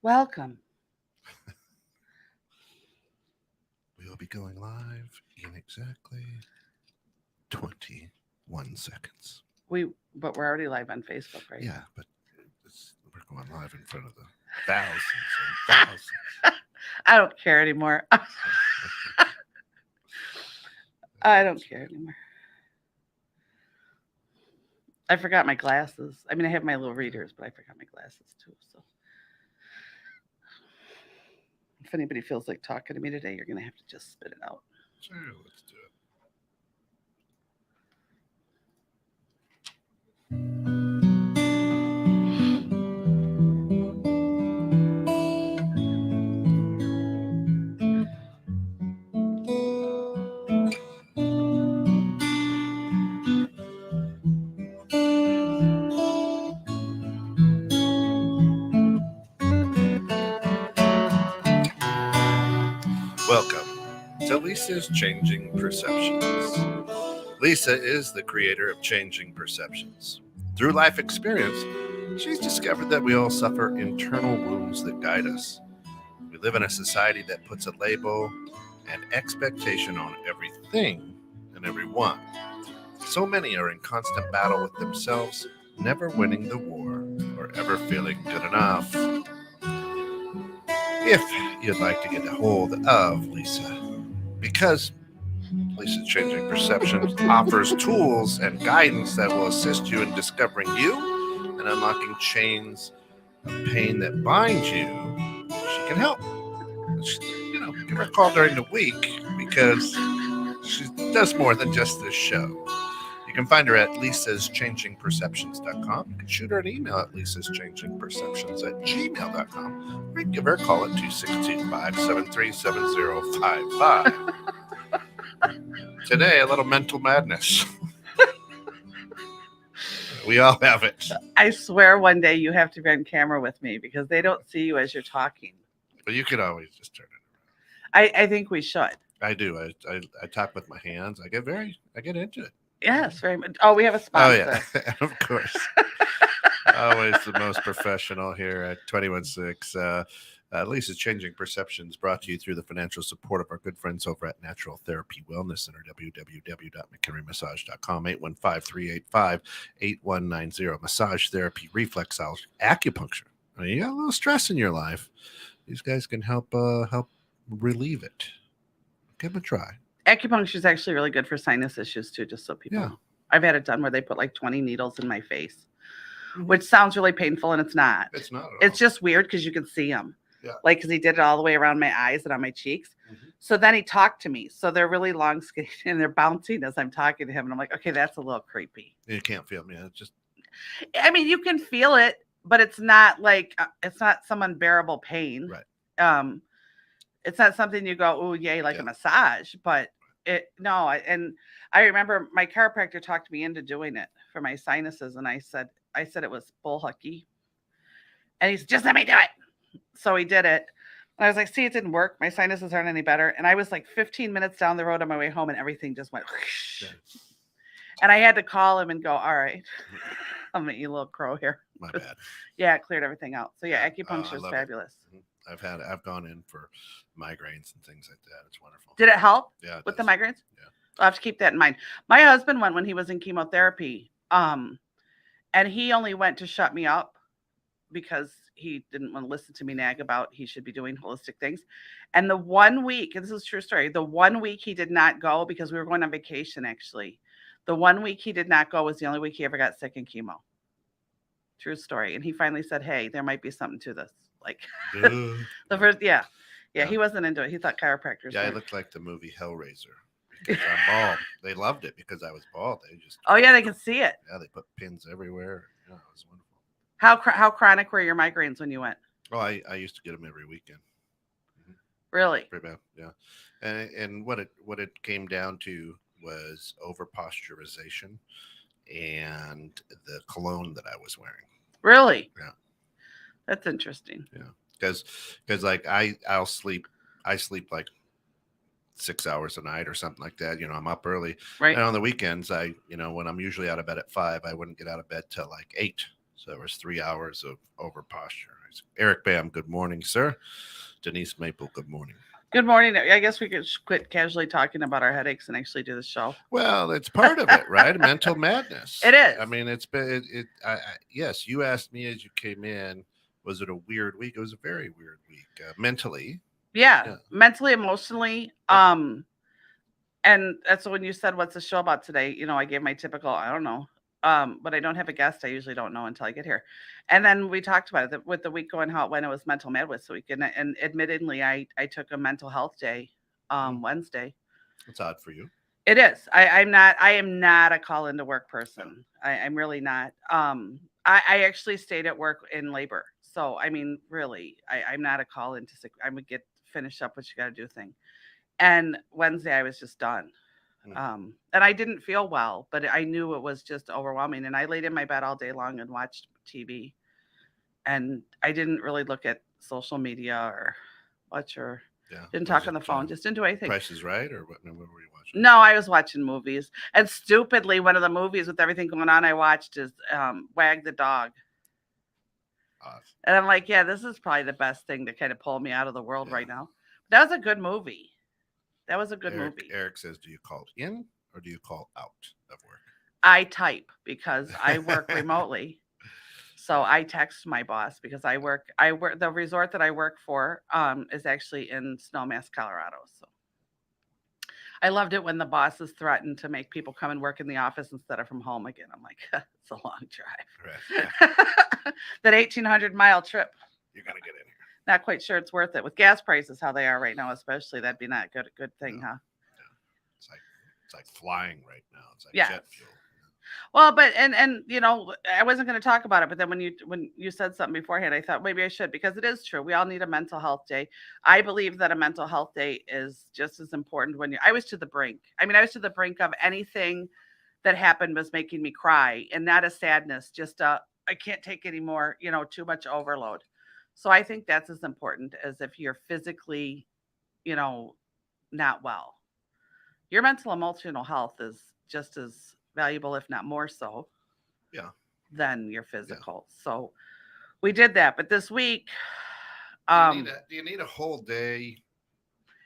Welcome. We'll be going live in exactly 21 seconds. But we're already live on Facebook, right? Yeah, but we're going live in front of the thousands and thousands. I don't care anymore. I don't care anymore. I forgot my glasses. I mean, I have my little readers, but I forgot my glasses too. So, if anybody feels like talking to me today, you're gonna have to just spit it out. Sure, let's do it. Welcome to Lisa's Changing Perceptions. Lisa is the creator of Changing Perceptions. Through life experience, she's discovered that we all suffer internal wounds that guide us. We live in a society that puts a label and expectation on everything and everyone. So many are in constant battle with themselves, never winning the war or ever feeling good enough. If you'd like to get a hold of Lisa, because Lisa's Changing Perceptions offers tools and guidance that will assist you in discovering you and unlocking chains of pain that bind you, she can help. Give her a call during the week because she does more than just this show. You can find her at lisaschangingperceptions.com. You can shoot her an email at lisaschangingperceptions@gmail.com. Or you can give her a call at 262-573-7055. Today, a little mental madness. We all have it. I swear one day you have to be on camera with me because they don't see you as you're talking. But you could always just turn it around. I think we should. I do. I talk with my hands. I get into it. Yes, very much. Oh, we have a sponsor. Oh yeah, of course. Always the most professional here at 21.6. Lisa's Changing Perceptions brought to you through the financial support of our good friends over at Natural Therapy Wellness Center, www.mchenrymassage.com, 815-385-8190. Massage therapy, reflexology, acupuncture. I mean, you got a little stress in your life. These guys can help relieve it. Give them a try. Acupuncture is actually really good for sinus issues too, just so people know. I've had it done where they put like 20 needles in my face, which sounds really painful, and it's not. It's not. It's just weird because you can see them. Yeah. Like, because he did it all the way around my eyes and on my cheeks. Mm-hmm. So then he talked to me. So they're really long, skinny, and they're bouncing as I'm talking to him. And I'm like, okay, that's a little creepy. You can't feel me. It's just. I mean, you can feel it, but it's not like it's not some unbearable pain. Right. It's not something you go, oh, yay, like a massage. But and I remember my chiropractor talked me into doing it for my sinuses, and I said it was bullhucky. And he said, just let me do it. So he did it. And I was like, see, it didn't work. My sinuses aren't any better. And I was like 15 minutes down the road on my way home, and everything just went. Yeah. And I had to call him and go, all right, I'm going to eat a little crow here. My bad. Yeah, it cleared everything out. So yeah, acupuncture is fabulous. I've gone in for migraines and things like that. It's wonderful. Did it help? Yeah. With the migraines? Yeah. I'll have to keep that in mind. My husband went when he was in chemotherapy. And he only went to shut me up because he didn't want to listen to me nag about he should be doing holistic things. And the 1 week, and this is a true story, the 1 week he did not go because we were going on vacation, actually. The 1 week he did not go was the only week he ever got sick in chemo. True story. And he finally said, hey, there might be something to this. Like the first, yeah, he wasn't into it. He thought chiropractors. Yeah, I looked like the movie Hellraiser because I'm bald. They loved it because I was bald. They just they can see it. Yeah, they put pins everywhere. Yeah, it was wonderful. How chronic were your migraines when you went? Oh, I used to get them every weekend. Mm-hmm. Really? Pretty bad. Yeah, and what it came down to was over posturization and the cologne that I was wearing. Really? Yeah. That's interesting. Yeah, because like I sleep like 6 hours a night or something like that. I'm up early. Right. And on the weekends, when I'm usually out of bed at 5, I wouldn't get out of bed till like 8. So there was 3 hours of over posture. Eric Bam, good morning, sir. Denise Maple, good morning. Good morning. I guess we could quit casually talking about our headaches and actually do the show. Well, it's part of it, right? Mental madness. It is. I mean, it's been. Yes, you asked me as you came in. Was it a weird week? It was a very weird week mentally. Yeah, mentally, emotionally. And that's when you said, "What's the show about today?" I gave my typical, I don't know. But I don't have a guest. I usually don't know until I get here. And then we talked about it with the week going how it went. It was Mental Madness week, and admittedly, I took a mental health day Wednesday. It's odd for you. It is. I am not a call into work person. I'm really not. I actually stayed at work in labor. So I mean, really, I'm not a call into sick. I would get finish up what you got to do thing. And Wednesday I was just done. And I didn't feel well, but I knew it was just overwhelming. And I laid in my bed all day long and watched TV. And I didn't really look at social media or watch or didn't talk on the phone, just didn't do anything. Price is Right, or what were you watching? No, I was watching movies. And stupidly, one of the movies with everything going on I watched is Wag the Dog. And I'm like, yeah, this is probably the best thing to kind of pull me out of the world right now. That was a good movie. That was a good movie. Eric says, do you call in or do you call out of work? I type because I work remotely. So I text my boss because I work the resort that I work for is actually in Snowmass, Colorado. So I loved it when the bosses threatened to make people come and work in the office instead of from home again. I'm like, it's a long drive. Right. That 1,800-mile trip. You're gonna get in here. Not quite sure it's worth it with gas prices how they are right now, especially. That'd be not a good thing, huh? Yeah. It's like flying right now. It's like jet fuel. Well, but and I wasn't going to talk about it, but then when you said something beforehand, I thought maybe I should, because it is true. We all need a mental health day. I believe that a mental health day is just as important I was to the brink. I mean, I was to the brink of anything that happened was making me cry, and not a sadness, just I can't take any more, too much overload. So I think that's as important as if you're physically, not well. Your mental emotional health is just as valuable, if not more so, than your physical. Yeah. So we did that. But this week, do you need a whole day?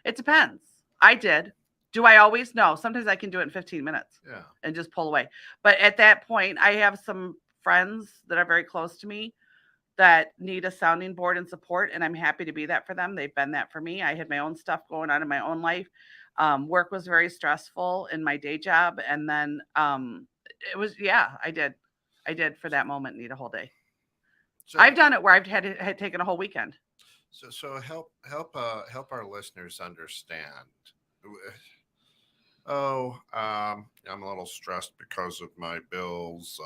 It depends. I did. Do I always? No. Sometimes I can do it in 15 minutes and just pull away. But at that point, I have some friends that are very close to me that need a sounding board and support, and I'm happy to be that for them. They've been that for me. I had my own stuff going on in my own life. Work was very stressful in my day job, and then it was I did for that moment need a whole day. So I've done it where I've had taken a whole weekend. So help our listeners understand. I'm a little stressed because of my bills.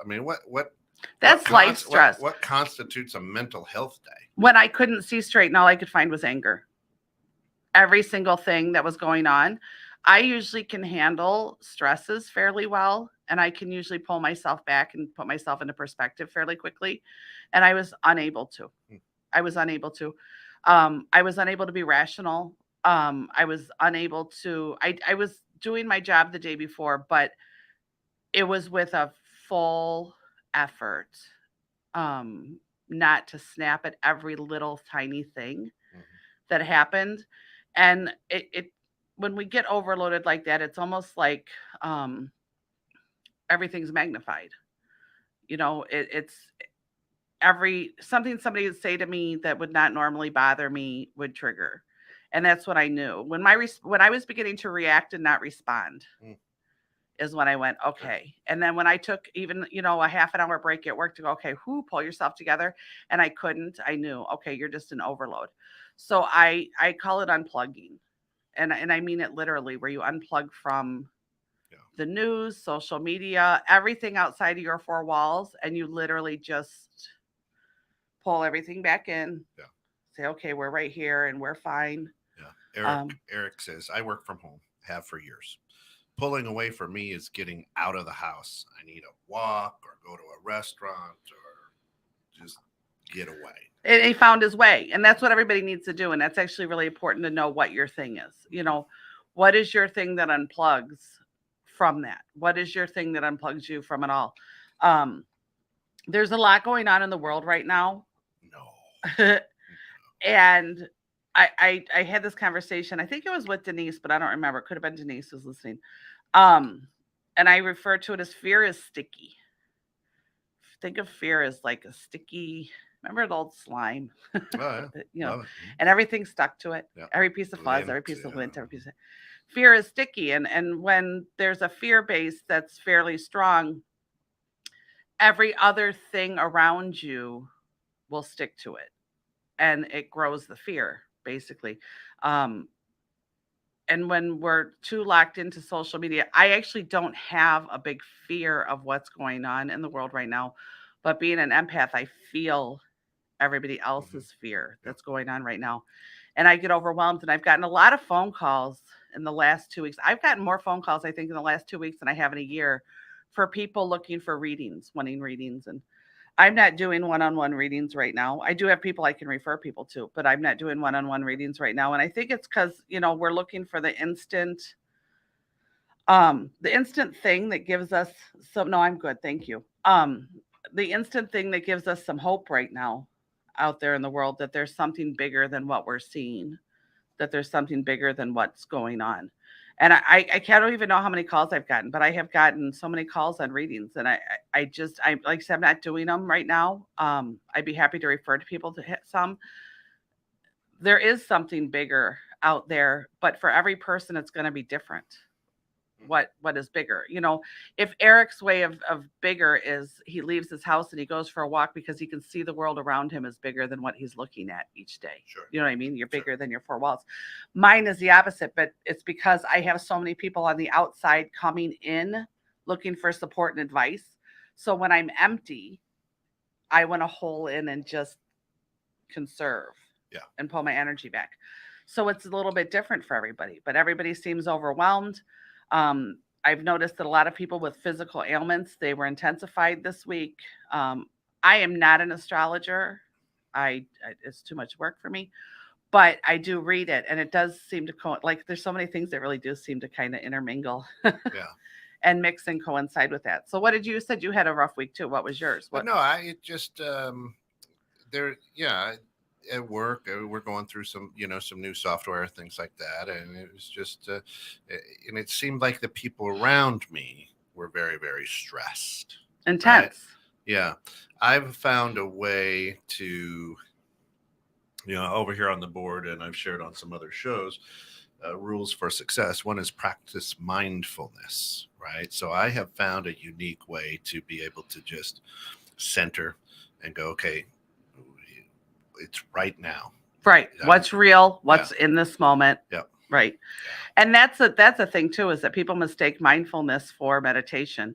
I mean, what that's life stress. What constitutes a mental health day? When I couldn't see straight and all I could find was anger. Every single thing that was going on. I usually can handle stresses fairly well, and I can usually pull myself back and put myself into perspective fairly quickly. And I was unable to. I was unable to be rational. I was unable to. I was doing my job the day before, but it was with a full effort not to snap at every little tiny thing that happened. And it when we get overloaded like that, it's almost like everything's magnified. It's something somebody would say to me that would not normally bother me would trigger. And that's what I knew. When I was beginning to react and not respond is when I went, okay. And then when I took even, a half an hour break at work to go, okay, pull yourself together. And I couldn't. I knew, okay, you're just an overload. So I call it unplugging. And I mean it literally, where you unplug from the news, social media, everything outside of your four walls, and you literally just pull everything back in. Yeah. Say, okay, we're right here and we're fine. Yeah. Eric says, I work from home, have for years. Pulling away for me is getting out of the house. I need a walk or go to a restaurant or just get away. And he found his way. And that's what everybody needs to do. And that's actually really important to know what your thing is. What is your thing that unplugs from that? What is your thing that unplugs you from it all? there's a lot going on in the world right now. No. And I had this conversation. I think it was with Denise, but I don't remember. It could have been Denise who's listening. And I refer to it as fear is sticky. Think of fear as like a sticky. Remember the old slime, Oh, yeah. you know, Love it. and everything's stuck to it. Yeah. Every piece of fuzz, every Lint, piece of yeah. lint, every piece of fear is sticky. And when there's a fear base that's fairly strong, every other thing around you will stick to it, and it grows the fear basically. Um, and when we're too locked into social media, I actually don't have a big fear of what's going on in the world right now, but being an empath, I feel everybody else's fear that's going on right now, and I get overwhelmed. And I've gotten a lot of phone calls in the last 2 weeks. I've gotten more phone calls, I think, in the last 2 weeks than I have in a year, for people looking for readings, wanting readings. And I'm not doing one-on-one readings right now. I do have people I can refer people to, but I'm not doing one-on-one readings right now. And I think it's because, we're looking for the instant thing that gives us some. No, I'm good, thank you. The instant thing that gives us some hope right now out there in the world, that there's something bigger than what we're seeing, that there's something bigger than what's going on. And I can't even know how many calls I've gotten, but I have gotten so many calls on readings. And I like I said, I'm not doing them right now. I'd be happy to refer to people to hit some. There is something bigger out there, but for every person, it's going to be different. What is bigger? If Eric's way of bigger is he leaves his house and he goes for a walk because he can see the world around him is bigger than what he's looking at each day. Sure. You know what I mean? You're Sure. bigger than your four walls. Mine is the opposite, but it's because I have so many people on the outside coming in looking for support and advice. So when I'm empty, I want to hole in and just conserve. Yeah. And pull my energy back. So it's a little bit different for everybody, but everybody seems overwhelmed. I've noticed that a lot of people with physical ailments, they were intensified this week. I am not an astrologer. It's too much work for me, but I do read it, and it does seem to like there's so many things that really do seem to kind of intermingle. Yeah. And mix and coincide with that. So what did you said you had a rough week too? What was yours? But no, it just at work we're going through some new software, things like that, and it was just and it seemed like the people around me were very, very stressed, intense. Yeah, I've found a way to over here on the board, and I've shared on some other shows, rules for success. One is practice mindfulness, right? So I have found a unique way to be able to just center and go, okay, it's right now. Right. What's real? What's in this moment? Yeah. Right. Yeah. And that's a thing too, is that people mistake mindfulness for meditation,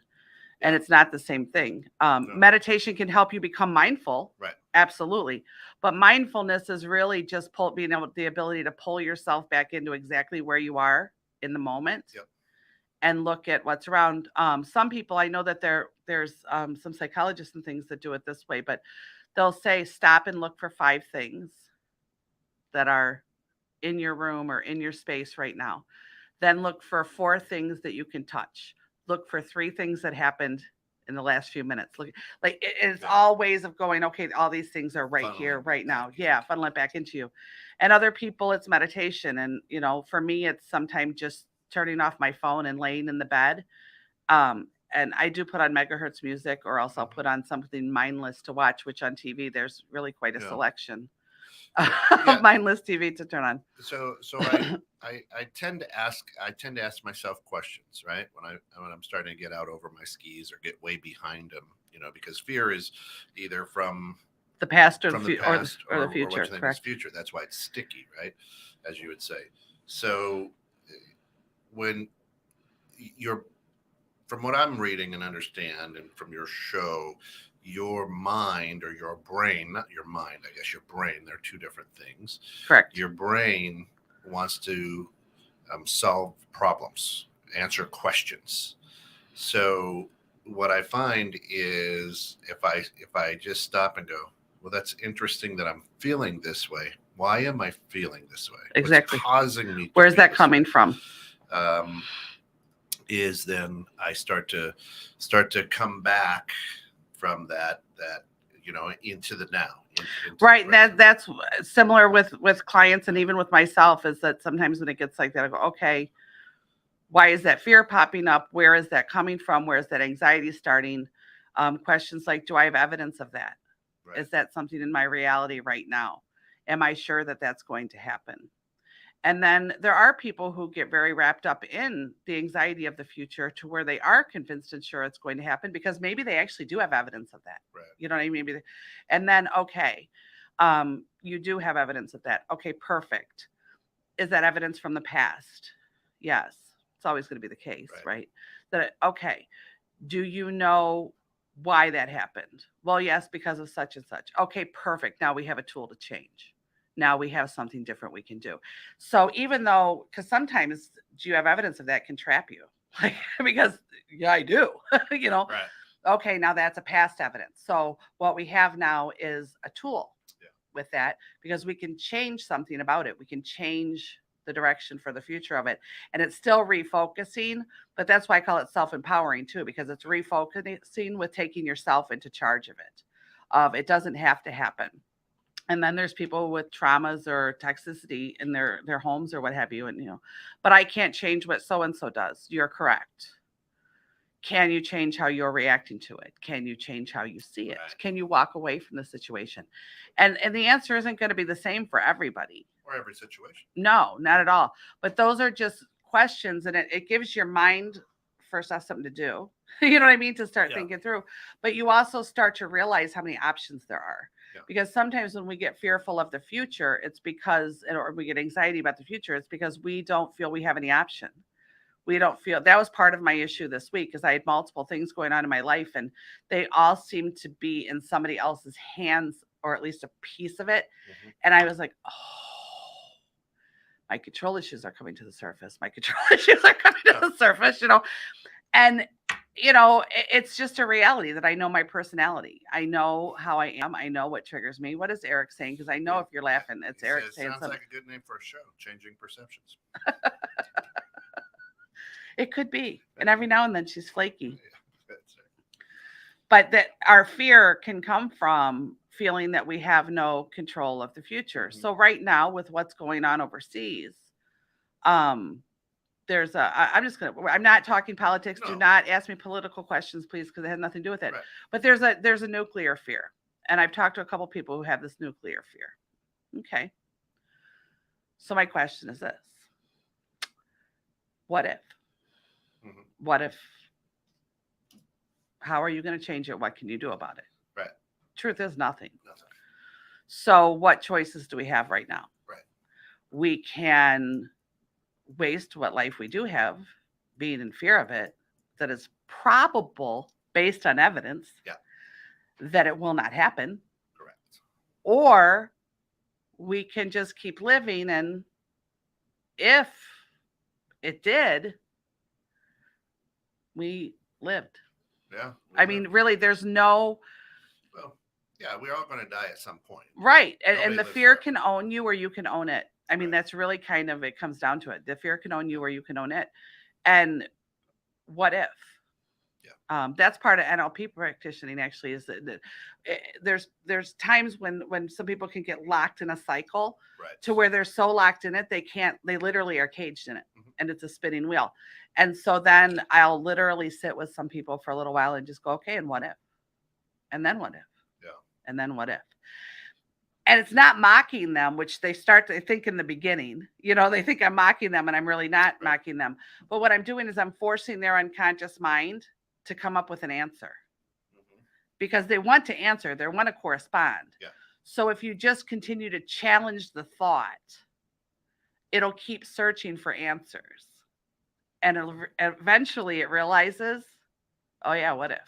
and it's not the same thing. No. Meditation can help you become mindful. Right. Absolutely. But mindfulness is really just being able the ability to pull yourself back into exactly where you are in the moment. Yep. And look at what's around. Some people, I know that there's some psychologists and things that do it this way, but they'll say, stop and look for 5 things that are in your room or in your space right now. Then look for 4 things that you can touch. Look for 3 things that happened in the last few minutes. Look, like it's all ways of going, okay, all these things are right here, right now. Yeah, funnel it back into you. And other people, it's meditation. And, for me, it's sometimes just turning off my phone and laying in the bed. And I do put on megahertz music, or else I'll put on something mindless to watch, which on TV, there's really quite a selection of mindless TV to turn on. So I tend to ask myself questions, right? When I'm starting to get out over my skis or get way behind them, because fear is either from the past or the future. Correct. Future. That's why it's sticky, right? As you would say. So when you're, from what I'm reading and understand, and from your show, your mind, or your brain, not your mind, I guess your brain, they're 2 different things. Correct. Your brain wants to solve problems, answer questions. So what I find is if I just stop and go, well, that's interesting that I'm feeling this way. Why am I feeling this way? Exactly. What's causing me? Where's that coming from? Is then I start to come back from that into the now. Into Right. the present. That's similar with clients and even with myself, is that sometimes when it gets like that, I go, okay, why is that fear popping up? Where is that coming from? Where is that anxiety starting? Questions like, do I have evidence of that? Right. Is that something in my reality right now? Am I sure that that's going to happen? And then there are people who get very wrapped up in the anxiety of the future to where they are convinced and sure it's going to happen because maybe they actually do have evidence of that. Right. You know what I mean? And then, okay, you do have evidence of that. Okay, perfect. Is that evidence from the past? Yes. It's always going to be the case, right? Okay. Do you know why that happened? Well, yes, because of such and such. Okay, perfect. Now we have a tool to change. Now we have something different we can do. So even though, because sometimes do you have evidence of that can trap you? Like, because yeah, I do. Right. Okay, now that's a past evidence. So what we have now is a tool with that because we can change something about it. We can change the direction for the future of it. And it's still refocusing, but that's why I call it self-empowering too, because it's refocusing with taking yourself into charge of it. It doesn't have to happen. And then there's people with traumas or toxicity in their homes or what have you. And, but I can't change what so-and-so does. You're correct. Can you change how you're reacting to it? Can you change how you see it? Right. Can you walk away from the situation? And the answer isn't going to be the same for everybody. Or every situation. No, not at all. But those are just questions, and it gives your mind first off something to do. You know what I mean? To start thinking through. But you also start to realize how many options there are. Yeah. Because sometimes when we get fearful of the future, it's because, or we get anxiety about the future, it's because we don't feel we have any option. We don't feel that was part of my issue this week because I had multiple things going on in my life and they all seemed to be in somebody else's hands or at least a piece of it. Mm-hmm. And I was like, oh, my control issues are coming to the surface. My control issues are coming to the surface, and it's just a reality that I know my personality. I know how I am. I know what triggers me. What is Eric saying? Because I know if you're laughing, it's Eric saying sounds something. like a good name for a show, Changing Perceptions. It could be. And every now and then she's flaky. Yeah, but that our fear can come from feeling that we have no control of the future. Mm-hmm. So right now with what's going on overseas, there's I'm not talking politics. No. Do not ask me political questions, please, because it has nothing to do with it. Right. But there's a nuclear fear. And I've talked to a couple people who have this nuclear fear. Okay. So my question is this. What if? Mm-hmm. What if? How are you going to change it? What can you do about it? Right. Truth is nothing. Nothing. So what choices do we have right now? Right. We can waste what life we do have, being in fear of it, that is probable based on evidence that it will not happen. Correct. Or we can just keep living, and if it did, we lived. Yeah. I mean, really, there's no... Well, yeah, we're all going to die at some point. Right. And the fear forever. can own you or you can own it. I mean, that's really kind of, it comes down to it. The fear can own you or you can own it. And what if? Yeah. That's part of NLP practitioning actually, is that there's times when some people can get locked in a cycle to where they're so locked in it, they literally are caged in it. Mm-hmm. And it's a spinning wheel. And so then I'll literally sit with some people for a little while and just go, okay, and what if? And then what if? Yeah. And then what if? And it's not mocking them, which they think in the beginning, they think I'm mocking them and I'm really not mocking them. But what I'm doing is I'm forcing their unconscious mind to come up with an answer. Mm-hmm. Because they want to answer, they want to correspond. Yeah. So if you just continue to challenge the thought, it'll keep searching for answers. And eventually it realizes, oh yeah, what if?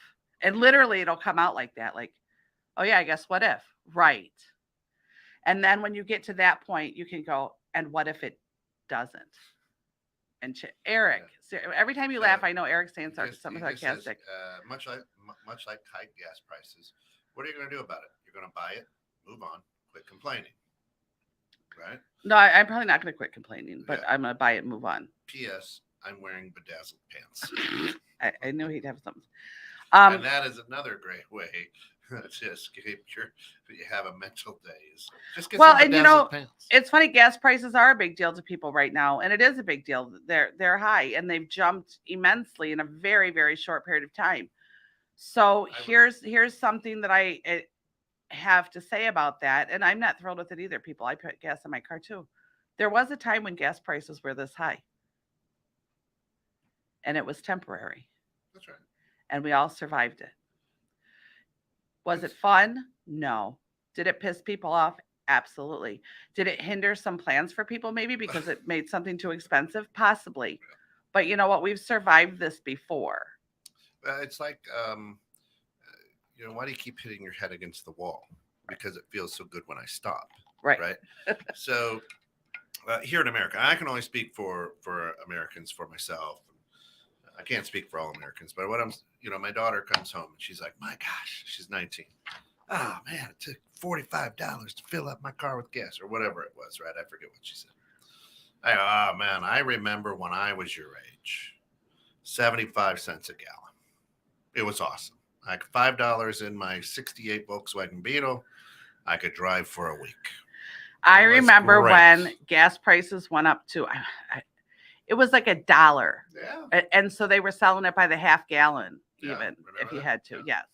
And literally it'll come out like that, like, oh yeah, I guess what if? Right. And then when you get to that point, you can go, and what if it doesn't? And Eric, every time you laugh, I know Eric's saying something sarcastic. Much like high gas prices, what are you going to do about it? You're going to buy it, move on, quit complaining. Right? No, I'm probably not going to quit complaining, but I'm going to buy it and move on. P.S. I'm wearing bedazzled pants. I knew he'd have something. Um, And that is another great way to escape you have a mental daze. Just get well, some and bedazzled pants. it's funny. Gas prices are a big deal to people right now, and it is a big deal. They're high, and they've jumped immensely in a very very short period of time. So I would, here's something that I have to say about that, and I'm not thrilled with it either. People, I put gas in my car too. There was a time when gas prices were this high, and it was temporary, that's right. and we all survived it. Was it It's, fun? No. Did it piss people off? Absolutely. Did it hinder some plans for people? Maybe because it made something too expensive? Possibly. But you know what? We've survived this before. it's like, why do you keep hitting your head against the wall? Because it feels so good when I stop. Right. Right. So here in America, I can only speak for Americans, for myself. I can't speak for all Americans, but my daughter comes home and she's like, my gosh, she's 19. Oh man, it took $45 to fill up my car with gas or whatever it was, right? I forget what she said. Oh man, I remember when I was your age, 75 cents a gallon. It was awesome. Like $5 in my 68 Volkswagen Beetle. I could drive for a week. I It was remember great. when gas prices went up to, it was like $1. Yeah. And so they were selling it by the half gallon, Yeah, even if remember you that? had to. Yeah. Yes.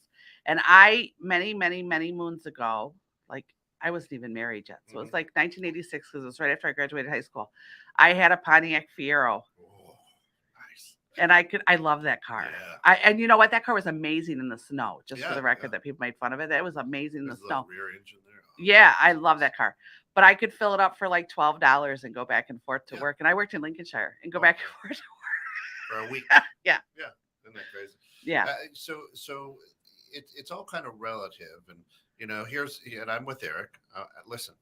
And I, many, many, many moons ago, like I wasn't even married yet. So it was like 1986 because it was right after I graduated high school. I had a Pontiac Fiero. Oh, nice. And I love that car. Yeah. And you know what? That car was amazing in the snow. Just for Yeah, the record, yeah. that people made fun of it. It was amazing in the There's a snow. little rear engine there. Oh, Yeah, I love that car. But I could fill it up for like $12 and go back and forth to Yeah. work. And I worked in Lincolnshire and go back and forth to for a week. Yeah. Yeah. Isn't that crazy? Yeah. So it's all kind of relative, and and I'm with Eric. Listen,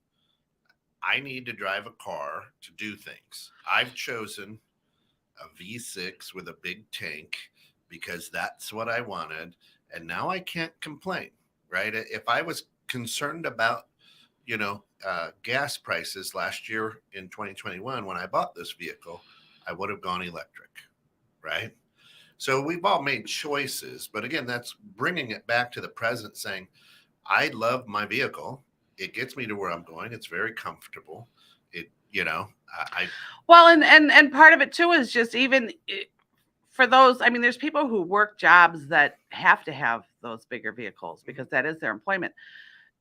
I need to drive a car to do things. I've chosen a V6 with a big tank because that's what I wanted, and now I can't complain, right? If I was concerned about gas prices last year in 2021 when I bought this vehicle, I would have gone electric, right? So we've all made choices, but again, that's bringing it back to the present, saying, I love my vehicle. It gets me to where I'm going. It's very comfortable. I Well, and part of it too is just even for those. I mean, there's people who work jobs that have to have those bigger vehicles because that is their employment,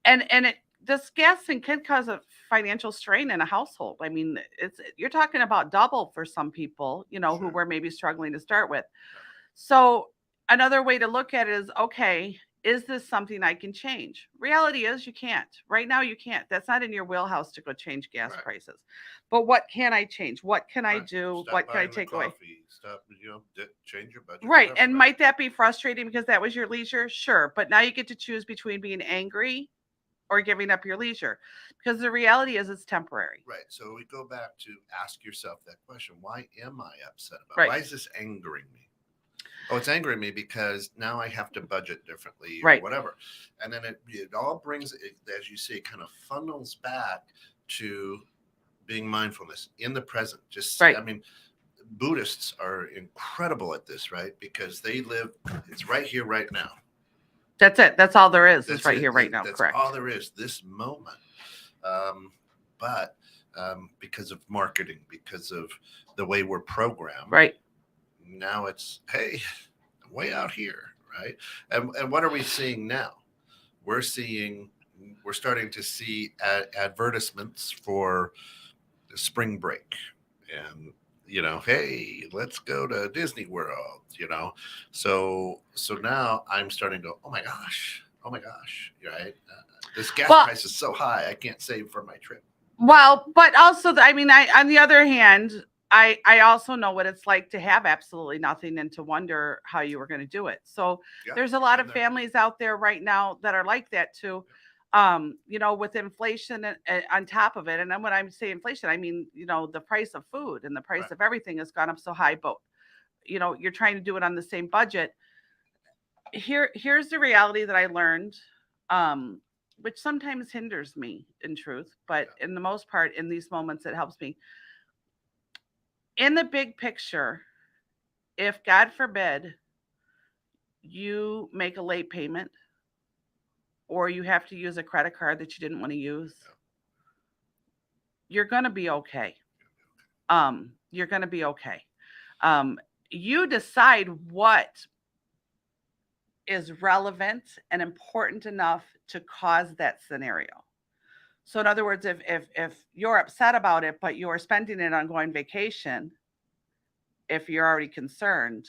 and this gas thing can cause a financial strain in a household. I mean, you're talking about double for some people, who Sure. were maybe struggling to start with. So another way to look at it is, okay, is this something I can change? Reality is you can't. Right now you can't. That's not in your wheelhouse to go change gas Right. prices. But what can I change? What can I Right. do? Stop What can I buying the take away? coffee. Stop, change your budget. Right. whatever, And right? might that be frustrating because that was your leisure? Sure. But now you get to choose between being angry or giving up your leisure, because the reality is it's temporary. Right. So we go back to ask yourself that question. Why am I upset about? Right. Why is this angering me? Oh, it's angering me because now I have to budget differently or Right. whatever. And then it all brings it, as you say, kind of funnels back to being mindfulness in the present. Just, Right. I mean, Buddhists are incredible at this, right? Because they live, it's right here, right now. That's it. That's all there is. That's It's right it. here, right now. That's Correct. all there is, this moment. But because of marketing, because of the way we're programmed, Right. now it's, hey, way out here, right? And what are we seeing now? We're starting to see advertisements for the spring break, and hey, let's go to Disney World, So now I'm starting to go, oh my gosh, right? This gas price is so high, I can't save for my trip. Well, but also, I mean, on the other hand, I also know what it's like to have absolutely nothing and to wonder how you were going to do it. So Yeah, there's a lot been of there. families out there right now that are like that too. With inflation on top of it. And then when I say inflation, I mean, the price of food and the price Right. of everything has gone up so high, but you're trying to do it on the same budget. Here's the reality that I learned, which sometimes hinders me in truth, but in the most part, in these moments, it helps me. In the big picture, if God forbid you make a late payment or you have to use a credit card that you didn't want to use, you're going to be okay. You're going to be okay. Um, you decide what is relevant and important enough to cause that scenario. So in other words, if you're upset about it, but you're spending it on going vacation, if you're already concerned,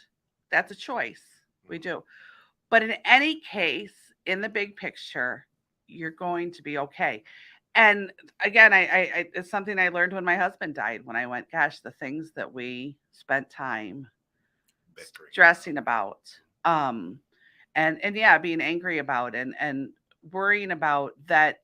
that's a choice. We do. But in any case, in the big picture, you're going to be okay. And again, it's something I learned when my husband died. When I went, gosh, the things that we spent time stressing about, and yeah, being angry about, and worrying about that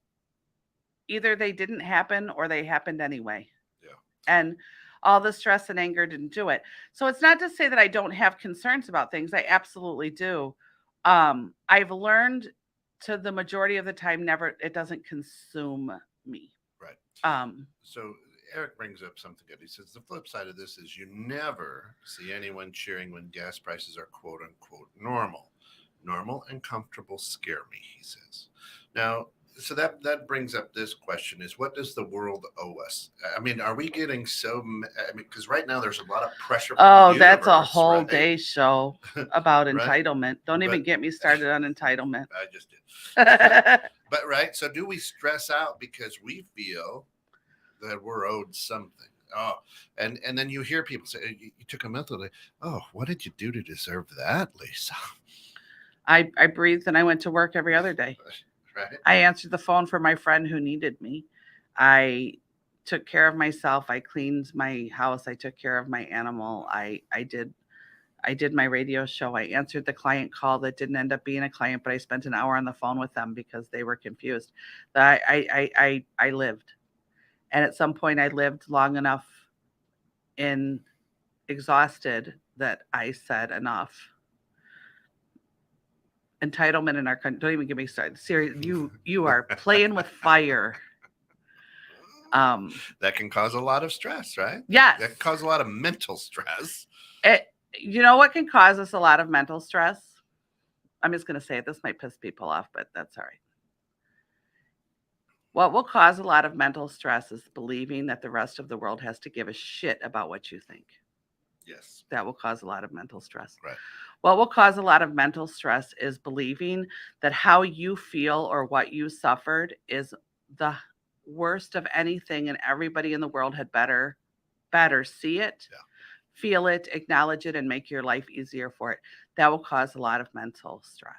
either they didn't happen or they happened anyway. Yeah. And all the stress and anger didn't do it. So it's not to say that I don't have concerns about things. I absolutely do. I've learned to the majority of the time, never, it doesn't consume me. Right. So Eric brings up something good. He says the flip side of this is you never see anyone cheering when gas prices are quote unquote normal. Normal and comfortable scare me, he says. Now, so that brings up this question: is what does the world owe us? I mean, are we getting so? I mean, because right now there's a lot of pressure. Oh, From the that's a universe, whole right? day show about Right? entitlement. Don't even But get me started on entitlement. I just did. But right, so do we stress out because we feel that we're owed something? Oh, and then you hear people say, you took a mental day. Oh, what did you do to deserve that, Lisa? I breathed and I went to work every other day. Right. I answered the phone for my friend who needed me. I took care of myself. I cleaned my house. I took care of my animal. I did my radio show. I answered the client call that didn't end up being a client, but I spent an hour on the phone with them because they were confused. I lived. And at some point I lived long enough in exhausted that I said enough. Entitlement in our country. Don't even get me started. Serious, you are playing with fire. That can cause a lot of stress, right? Yes. That can cause a lot of mental stress. You know what can cause us a lot of mental stress? I'm just going to say it. This might piss people off, but that's all right. What will cause a lot of mental stress is believing that the rest of the world has to give a shit about what you think. Yes. That will cause a lot of mental stress. Right. What will cause a lot of mental stress is believing that how you feel or what you suffered is the worst of anything, and everybody in the world had better see it, feel it, acknowledge it, and make your life easier for it. That will cause a lot of mental stress.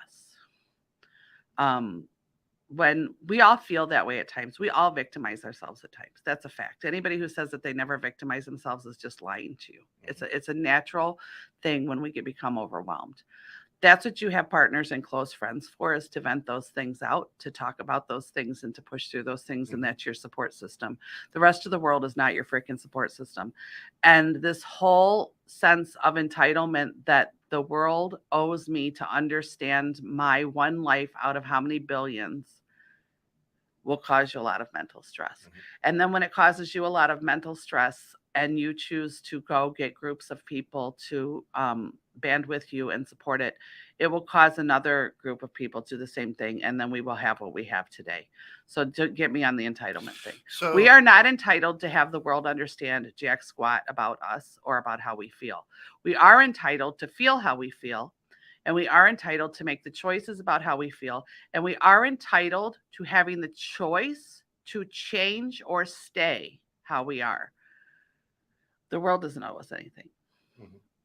When we all feel that way at times, we all victimize ourselves at times. That's a fact. Anybody who says that they never victimize themselves is just lying to you. It's a natural thing when we become overwhelmed. That's what you have partners and close friends for, is to vent those things out, to talk about those things and to push through those things. And that's your support system. The rest of the world is not your freaking support system. And this whole sense of entitlement that the world owes me to understand my one life out of how many billions will cause you a lot of mental stress. And then when it causes you a lot of mental stress and you choose to go get groups of people to band with you and support it, it will cause another group of people to do the same thing. And then we will have what we have today. So don't get me on the entitlement thing. So we are not entitled to have the world understand jack squat about us or about how we feel. We are entitled to feel how we feel. And we are entitled to make the choices about how we feel. And we are entitled to having the choice to change or stay how we are. The world doesn't owe us anything.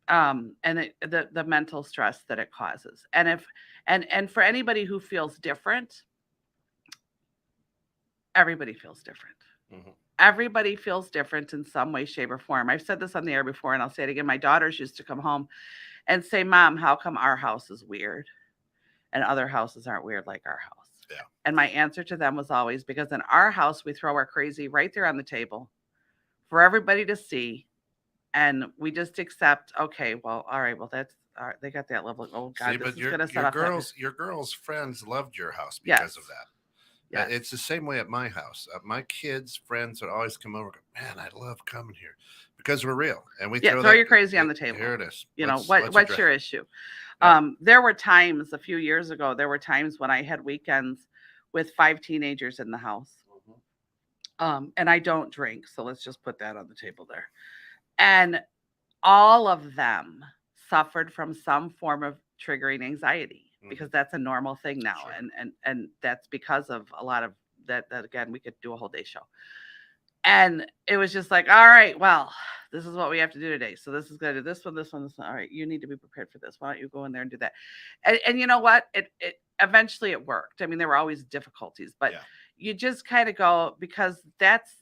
And the mental stress that it causes. And for anybody who feels different, everybody feels different. Everybody feels different in some way, shape, or form. I've said this on the air before, and I'll say it again. My daughters used to come home and say, Mom, how come our house is weird and other houses aren't weird like our house? Yeah. And my answer to them was always, because in our house, we throw our crazy right there on the table for everybody to see. And we just accept, okay, well, all right, well, that's, all right, they got that level. Oh God, see, this but is going to set up. Your girls' friends loved your house because of that. Yes. It's the same way at my house. My kids, friends would always come over. Go, man, I love coming here because we're real, and we throw your crazy on the table. Here it is. You know, What's what's your issue? Yeah. There were times a few years ago. There were times when I had weekends with 5 teenagers in the house. And I don't drink, so let's just put that on the table there. And all of them suffered from some form of triggering anxiety because that's a normal thing now. Sure. And that's because of a lot of that again, we could do a whole day show. And it was just like, all right, well, this is what we have to do today. So this is going to do this one, this one, this one. All right, you need to be prepared for this. Why don't you go in there and do that? And you know what? It eventually it worked. I mean, there were always difficulties, but you just kind of go, because that's,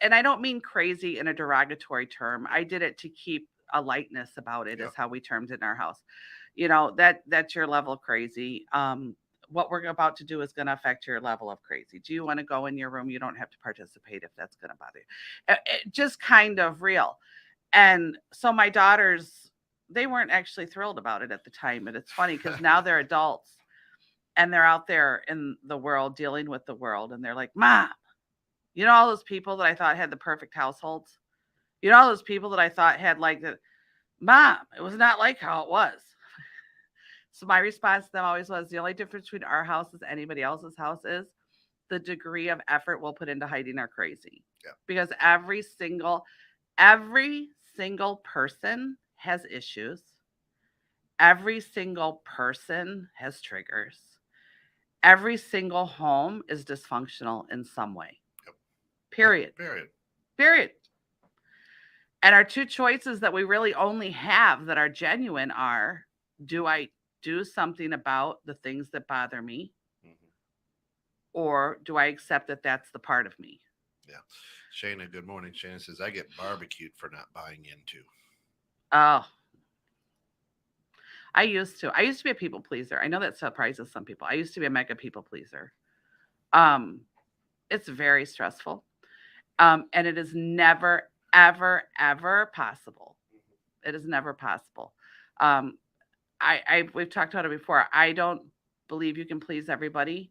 and I don't mean crazy in a derogatory term. I did it to keep a lightness about it, is how we termed it in our house. You know, that's your level of crazy. What we're about to do is going to affect your level of crazy. Do you want to go in your room? You don't have to participate if that's going to bother you. It just kind of real. And so my daughters, they weren't actually thrilled about it at the time. And it's funny because now they're adults and they're out there in the world dealing with the world. And they're like, Mom, you know, all those people that I thought had the perfect households, you know, all those people that I thought had like the, Mom, it was not like how it was. So my response to them always was, the only difference between our house and anybody else's house is the degree of effort we'll put into hiding our crazy. Yeah. Because every single person has issues. Every single person has triggers. Every single home is dysfunctional in some way. Yep. Period. Period. And our two choices that we really only have that are genuine are, do I do something about the things that bother me? Or do I accept that that's the part of me? Yeah. Shayna, good morning. Shayna says, I get barbecued for not buying into. Oh, I used to be a people pleaser. I know that surprises some people. I used to be a mega people pleaser. It's very stressful. And it is never, ever, ever possible. It is never possible. We've talked about it before. I don't believe you can please everybody.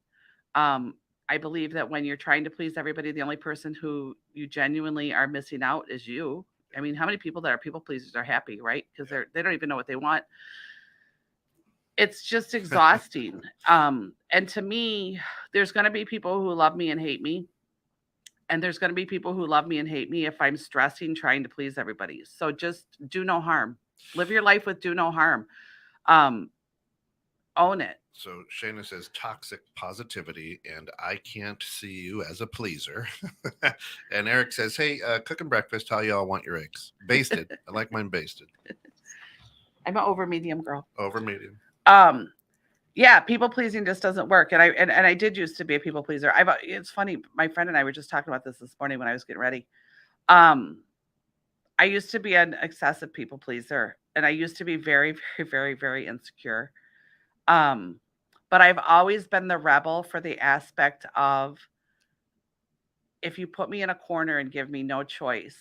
I believe that when you're trying to please everybody, the only person who you genuinely are missing out is you. I mean, how many people that are people pleasers are happy, right? Because they don't even know what they want. It's just exhausting. And to me, there's going to be people who love me and hate me. And there's going to be people who love me and hate me if I'm stressing trying to please everybody. So just do no harm. Live your life with do no harm. Own it. So Shayna says toxic positivity, and I can't see you as a pleaser. And Eric says, hey, cooking breakfast, how y'all want your eggs? Basted. I like mine basted. I'm an over medium girl. Over medium. Yeah, people pleasing just doesn't work. And I did used to be a people pleaser. It's funny. My friend and I were just talking about this morning when I was getting ready. I used to be an excessive people pleaser, and I used to be very, very, very, very insecure. But I've always been the rebel for the aspect of, if you put me in a corner and give me no choice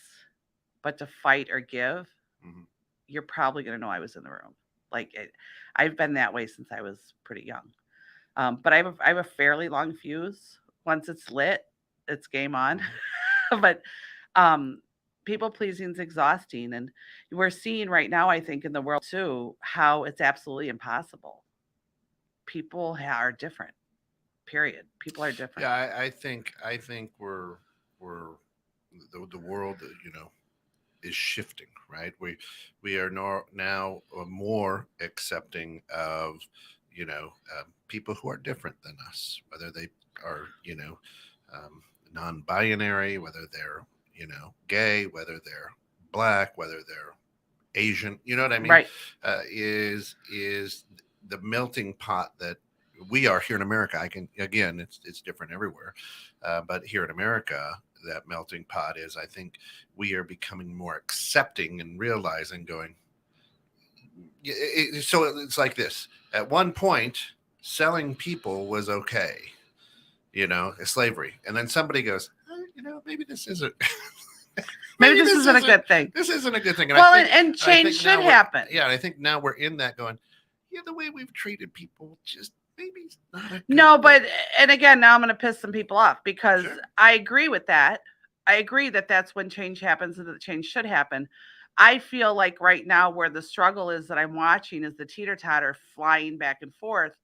but to fight or give, you're probably going to know I was in the room. I've been that way since I was pretty young. But I have a fairly long fuse. Once it's lit, it's game on. But people pleasing is exhausting. And we're seeing right now, I think, in the world too, how it's absolutely impossible. People are different. Period. People are different. Yeah, I think we're the world, is shifting, right? We are now more accepting of, people who are different than us, whether they are, non-binary, whether they're, gay, whether they're Black, whether they're Asian, you know what I mean? Right. Is the melting pot that we are here in America. It's different everywhere. But here in America, that melting pot is, I think we are becoming more accepting and realizing so it's like this. At one point, selling people was okay, slavery. And then somebody goes, maybe this isn't. Maybe this isn't a good thing. This isn't a good thing. And change should happen. Yeah, and I think now we're in that going, the way we've treated people, just maybe not a good No, but, thing. and again, now I'm going to piss some people off because Sure. I agree with that. I agree that that's when change happens and that change should happen. I feel like right now where the struggle is that I'm watching is the teeter totter flying back and forth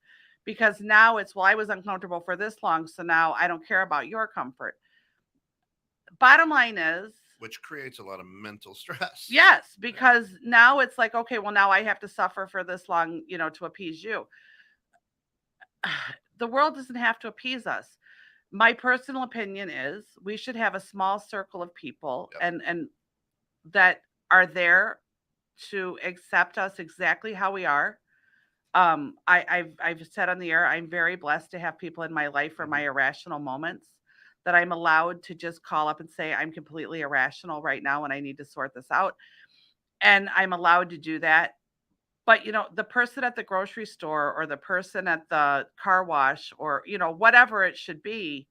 because now it's, well, I was uncomfortable for this long, so now I don't care about your comfort. Bottom line is, Which creates a lot of mental stress. yes, because now it's like, okay, well, now I have to suffer for this long, to appease you. The world doesn't have to appease us. My personal opinion is we should have a small circle of people Yep. and that are there to accept us exactly how we are. I've said on the air, I'm very blessed to have people in my life for my irrational moments that I'm allowed to just call up and say, I'm completely irrational right now and I need to sort this out. And I'm allowed to do that. But the person at the grocery store or the person at the car wash or whatever it should be,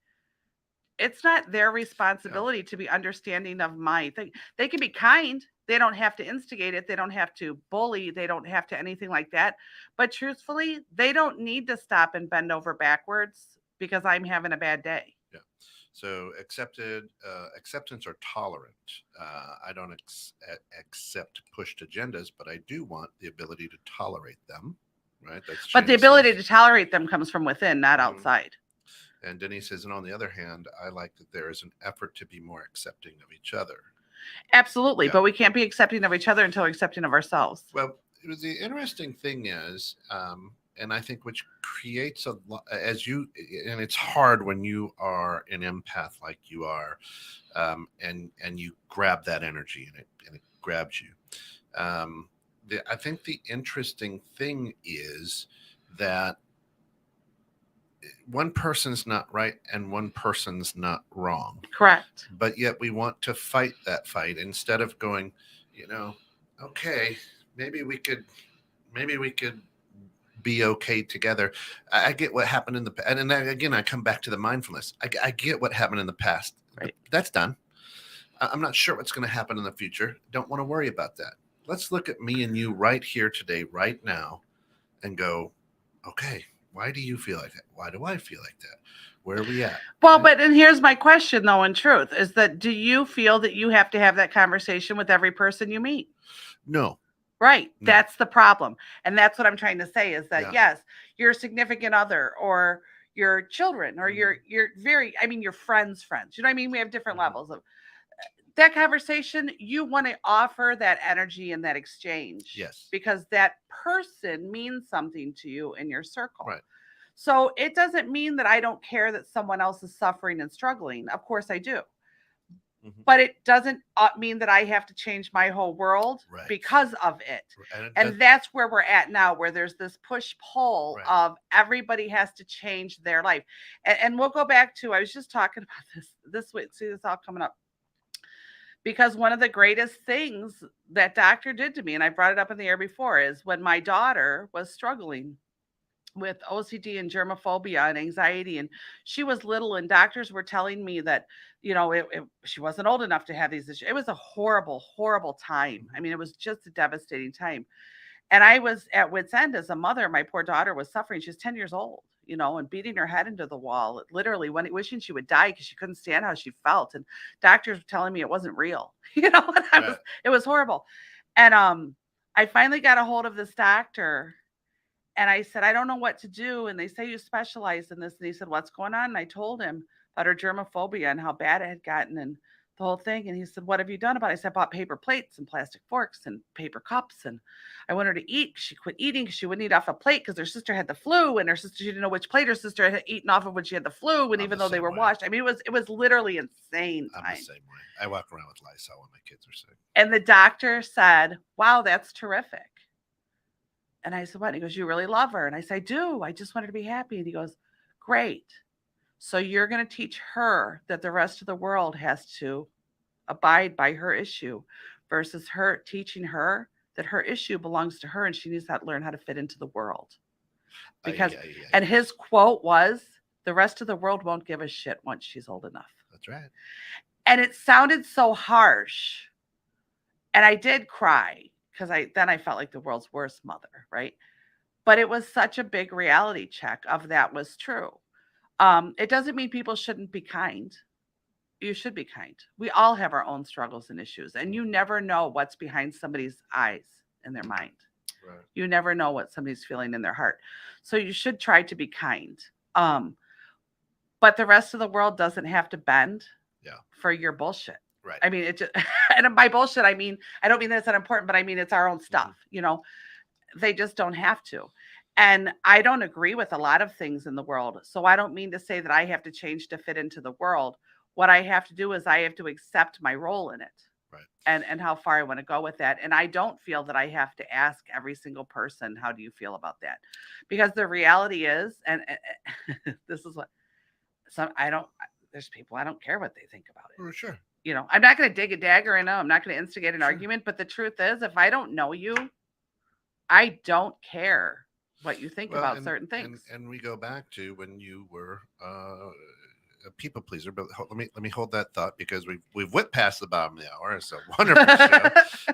it's not their Yeah. responsibility to be understanding of my thing. They can be kind. They don't have to instigate it. They don't have to bully. They don't have to anything like that. But truthfully, they don't need to stop and bend over backwards because I'm having a bad day. Yeah. So acceptance or tolerant. I don't accept pushed agendas, but I do want the ability to tolerate them. Right. That's But the Janice ability says. to tolerate them comes from within, not Mhm. outside. And Denise says, and on the other hand, I like that there is an effort to be more accepting of each other. Absolutely. Yeah. But we can't be accepting of each other until we're accepting of ourselves. Well, the interesting thing is, and I think which creates a lot as you, and it's hard when you are an empath like you are, and you grab that energy and it grabs you. I think the interesting thing is that one person's not right and one person's not wrong, Correct. but yet we want to fight that fight instead of going, okay, maybe we could be okay together. I get what happened in the past, and then again I come back to the mindfulness. I get what happened in the past. Right. That's done. I'm not sure what's going to happen in the future. Don't want to worry about that. Let's look at me and you right here today, right now, and go, okay, why do you feel like that? Why do I feel like that? Where are we at? Well, but and here's my question though, in truth, is that do you feel that you have to have that conversation with every person you meet? No. Right. No. That's the problem. And that's what I'm trying to say is that Yeah. yes, your significant other or your children or your your friends. You know what I mean? We have different levels of that conversation. You want to offer that energy and that exchange. Yes. Because that person means something to you in your circle. Right. So it doesn't mean that I don't care that someone else is suffering and struggling. Of course I do. But it doesn't mean that I have to change my whole world because of it. And that's where we're at now, where there's this push-pull of everybody has to change their life. And we'll go back to, I was just talking about this week. See, this all coming up. Because one of the greatest things that doctor did to me, and I brought it up in the air before, is when my daughter was struggling with OCD and germophobia and anxiety. And she was little, and doctors were telling me that, she wasn't old enough to have these issues. It was a horrible, horrible time. I mean, it was just a devastating time. And I was at wit's end as a mother. My poor daughter was suffering. She was 10 years old, and beating her head into the wall, literally wishing she would die because she couldn't stand how she felt. And doctors were telling me it wasn't real, and it was horrible. And I finally got a hold of this doctor. And I said, I don't know what to do. And they say you specialize in this. And he said, what's going on? And I told him about her germophobia and how bad it had gotten and the whole thing. And he said, what have you done about it? I said, I bought paper plates and plastic forks and paper cups. And I wanted her to eat. She quit eating because she wouldn't eat off a plate because her sister had the flu. And she didn't know which plate her sister had eaten off of when she had the flu. And even though they were washed, I mean, it was literally insane. I'm the same way. I walk around with Lysol when my kids are sick. And the doctor said, wow, that's terrific. And I said, what? And he goes, you really love her. And I said, I do. I just want her to be happy. And he goes, great. So you're going to teach her that the rest of the world has to abide by her issue versus her teaching her that her issue belongs to her and she needs to learn how to fit into the world. Because, and his quote was, the rest of the world won't give a shit once she's old enough. That's right. And it sounded so harsh. And I did cry. Because I felt like the world's worst mother, right? But it was such a big reality check of that was true. It doesn't mean people shouldn't be kind. You should be kind. We all have our own struggles and issues, and you never know what's behind somebody's eyes and their mind. Right. You never know what somebody's feeling in their heart. So you should try to be kind. But the rest of the world doesn't have to bend for your bullshit. Right. I mean, it just, and by bullshit, I mean, I don't mean that it's not important, but I mean, it's our own stuff, you know, they just don't have to. And I don't agree with a lot of things in the world. So I don't mean to say that I have to change to fit into the world. What I have to do is I have to accept my role in it. Right. And how far I want to go with that. And I don't feel that I have to ask every single person, how do you feel about that? Because the reality is, and this is what there's people, I don't care what they think about it. For sure. You know, I'm not going to dig a dagger in them. I'm not going to instigate an argument. But the truth is, if I don't know you, I don't care what you think about certain things. And we go back to when you were a people pleaser, but let me hold that thought, because we've whipped past the bottom of the hour. It's a wonderful show.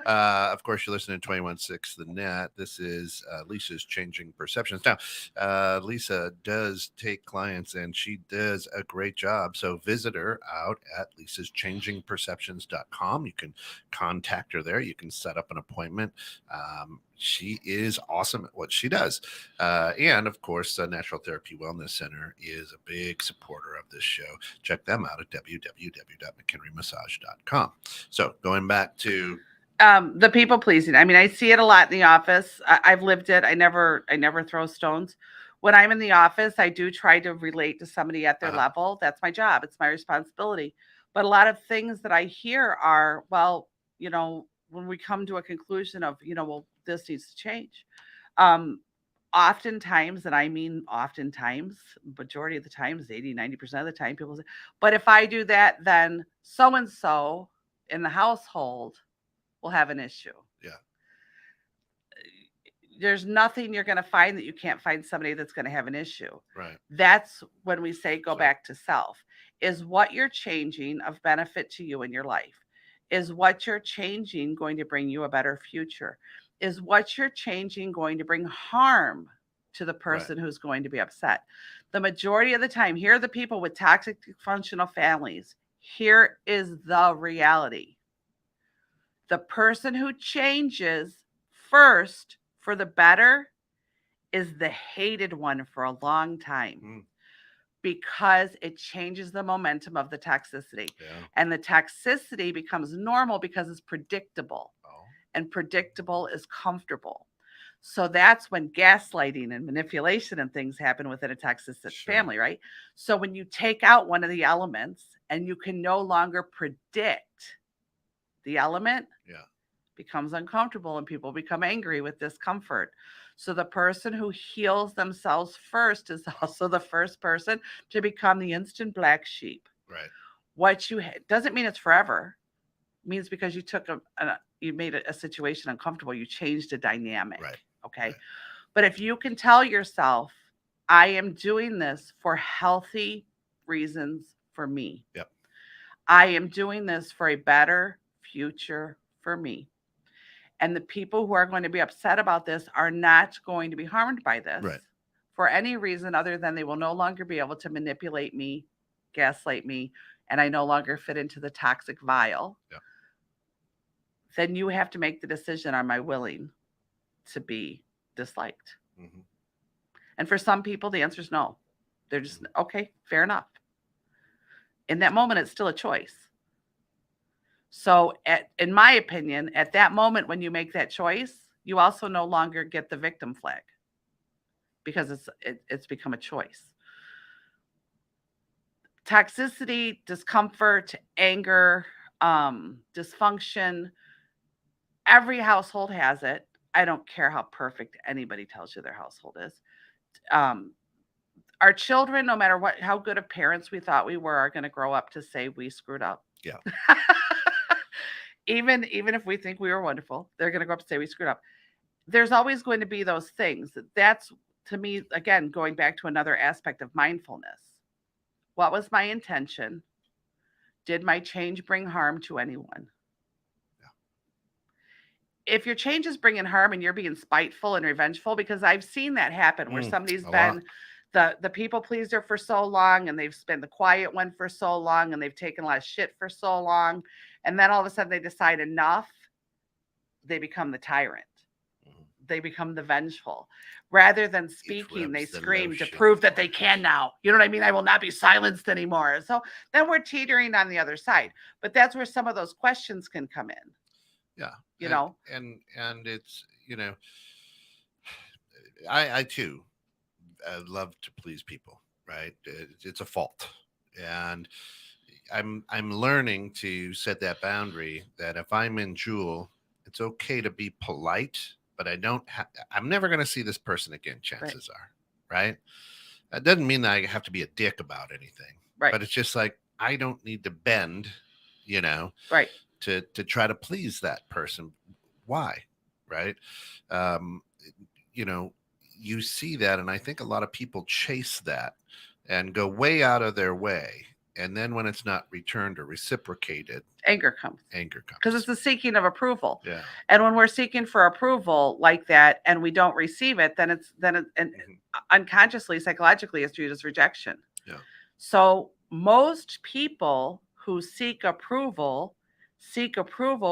Of course, you're listening to 21.6 The Net. This is Lisa's Changing Perceptions. Now, Lisa does take clients, and she does a great job. So visit her out at lisaschangingperceptions.com. You can contact her there. You can set up an appointment. She is awesome at what she does. And of course, the Natural Therapy Wellness Center is a big supporter of this show. Check them out at www.mchenrymassage.com. So going back to the people pleasing. I mean, I see it a lot in the office. I've lived it. I never throw stones. When I'm in the office, I do try to relate to somebody at their level. That's my job. It's my responsibility. But a lot of things that I hear are, well, you know, when we come to a conclusion of, you know, well, this needs to change. Oftentimes, and I mean oftentimes, majority of the times, 80, 90% of the time, people say, but if I do that, then so-and-so in the household will have an issue. Yeah. There's nothing you're going to find that you can't find somebody that's going to have an issue. Right. That's when we say go back to self. Is what you're changing of benefit to you in your life? Is what you're changing going to bring you a better future? Is what you're changing going to bring harm to the person who's going to be upset? The majority of the time, here are the people with toxic dysfunctional families. Here is the reality. The person who changes first for the better is the hated one for a long time. Because it changes the momentum of the toxicity. And the toxicity becomes normal because it's predictable. And predictable is comfortable. So that's when gaslighting and manipulation and things happen within a toxic family, right? So when you take out one of the elements and you can no longer predict the element, becomes uncomfortable and people become angry with discomfort. So the person who heals themselves first is also the first person to become the instant black sheep. Right. What you doesn't mean it's forever. It means because you took you made a situation uncomfortable, you changed a dynamic. Right. Okay. Right. But if you can tell yourself, I am doing this for healthy reasons for me. Yep. I am doing this for a better future for me. And the people who are going to be upset about this are not going to be harmed by this for any reason other than they will no longer be able to manipulate me, gaslight me, and I no longer fit into the toxic vial. Yeah. Then you have to make the decision, am I willing to be disliked? Mm-hmm. And for some people, the answer is no. They're just, okay, fair enough. In that moment, it's still a choice. So in my opinion, at that moment, when you make that choice, you also no longer get the victim flag because it's become a choice. Toxicity, discomfort, anger, dysfunction, every household has it. I don't care how perfect anybody tells you their household is. Our children, no matter how good of parents we thought we were, are going to grow up to say we screwed up. Yeah. Even if we think we were wonderful, they're going to go up and say we screwed up. There's always going to be those things. That's, to me, again, going back to another aspect of mindfulness. What was my intention? Did my change bring harm to anyone? if your change is bringing harm and you're being spiteful and revengeful, because I've seen that happen where somebody's a been the people pleaser for so long, and they've been the quiet one for so long, and they've taken a lot of shit for so long, and then all of a sudden they decide enough, they become the tyrant. They become the vengeful. Rather than speaking, they rubs the scream to lotion. prove that they can now. You know what I mean? I will not be silenced anymore. So then we're teetering on the other side. But that's where some of those questions can come in. Yeah. You know? And it's, I too love to please people, right? It's a fault. And I'm learning to set that boundary that if I'm in Jewel, it's okay to be polite, but I'm never going to see this person again, chances are, right? That doesn't mean that I have to be a dick about anything, Right. but it's just like, I don't need to bend, right. to try to please that person. Why? Right. Um, you see that, and I think a lot of people chase that and go way out of their way, and then when it's not returned or reciprocated, anger comes because it's the seeking of approval. Yeah. And when we're seeking for approval like that and we don't receive it, then unconsciously, psychologically, it's viewed as rejection. Yeah. So most people who seek approval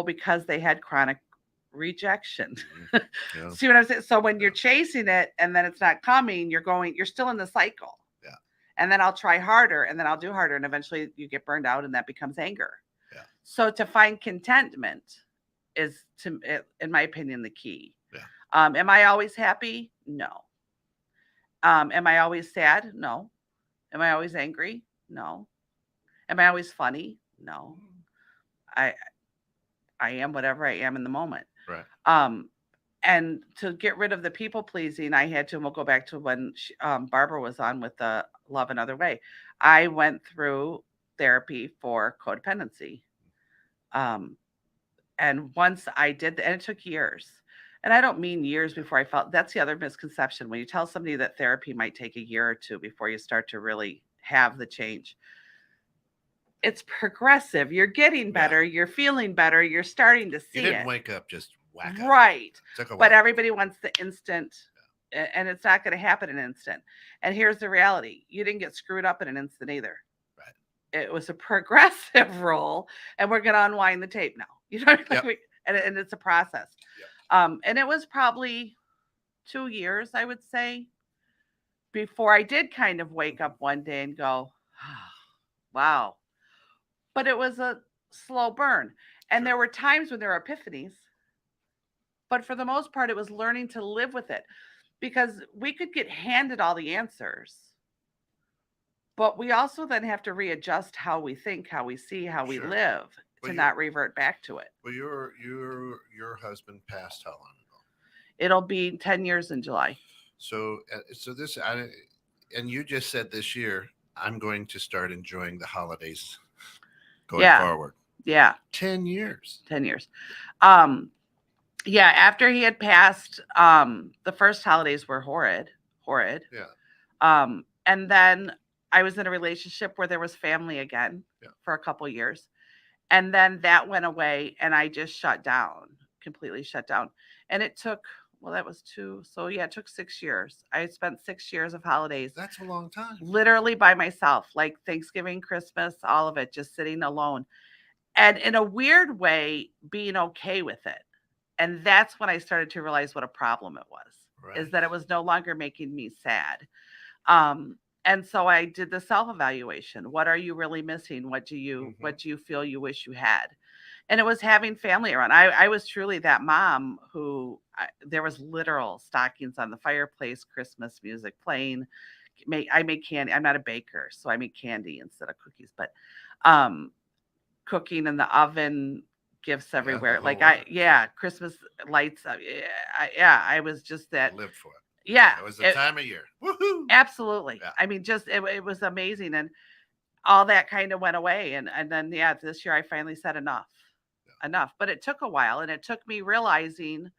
because they had chronic rejection. Yeah. See what I'm saying? So when you're chasing it and then it's not coming, you're still in the cycle. Yeah. And then I'll try harder, and then I'll do harder, and eventually you get burned out, and that becomes anger. Yeah. So to find contentment is, in my opinion, the key. Yeah. Am I always happy? No. Am I always sad? No. Am I always angry? No. Am I always funny? No. I am whatever I am in the moment. Right. And to get rid of the people pleasing, I had to, and we'll go back to when Barbara was on with the Love Another Way. I went through therapy for codependency. And once I did, and it took years, and I don't mean years before I felt, that's the other misconception. When you tell somebody that therapy might take a year or two before you start to really have the change, it's progressive. You're getting better. Yeah. You're feeling better. You're starting to see it. You didn't wake up just whack up. Right. But everybody wants the instant, and it's not going to happen in an instant. And here's the reality. You didn't get screwed up in an instant either. Right. It was a progressive role, and we're going to unwind the tape now. You know, yep. And it's a process. Yep. And it was probably 2 years, I would say, before I did kind of wake up one day and go, oh, wow. But it was a slow burn. And there were times when there were epiphanies. But for the most part, it was learning to live with it, because we could get handed all the answers. But we also then have to readjust how we think, how we see, how we live to not revert back to it. Well, your husband passed how long ago? It'll be 10 years in July. So this, and you just said this year, I'm going to start enjoying the holidays going forward. Yeah. 10 years. 10 years. Yeah. After he had passed, the first holidays were horrid. Yeah. And then I was in a relationship where there was family again for a couple of years. And then that went away, and I just completely shut down. And it took, that was 2. So yeah, it took 6 years. I spent 6 years of holidays. That's a long time. Literally by myself, like Thanksgiving, Christmas, all of it, just sitting alone. And in a weird way, being okay with it. And that's when I started to realize what a problem it was, is that it was no longer making me sad. And so I did the self-evaluation. What are you really missing? What do you feel you wish you had? And it was having family around. I was truly that mom who there was literal stockings on the fireplace, Christmas music playing. I make candy. I'm not a baker, so I make candy instead of cookies, but cooking in the oven, gifts everywhere. Christmas lights. I was just that. Lived for it. Yeah. It was the time of year. Woohoo! Absolutely. Yeah. I mean, just it was amazing, and all that kind of went away. And then this year I finally said enough. But it took a while, and it took me realizing